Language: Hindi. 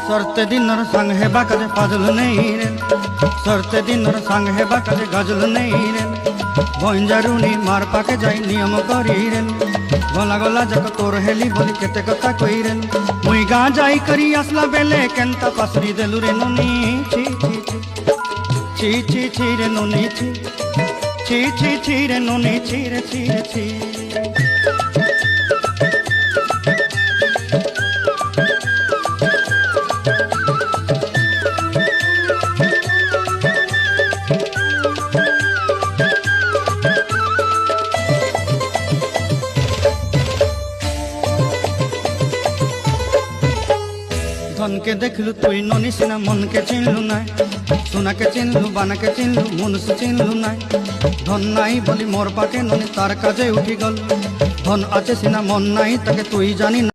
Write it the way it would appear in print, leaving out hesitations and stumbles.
सरते दिनर संग हेबा काजे फाजल नहीं रे, सरते दिनर संग हेबा काजे गजल नहीं रे। बंजारुनी मार पाके जाई नियम करी रे, गला गला जक तोर हेली बोली केते कथा कई रे। मुई गा जाई करी आसला बेले केंता पासरी देलु रे नोनी। छी छी छी छी छी छी रे नोनी छी छी छी छी रे नोनी छी रे छी रे छी। धन के देखलु तुई ननी सिना मन के चिन्हलु नाय, सोना के चिन्हलु बाना के चिन्हलु मनुष्य चिन्हलु नाय। धन नाई बोली मोर पाके ननी तार काजे उठी गल, धन आछे सिना मन नाई ताके तुई जानी।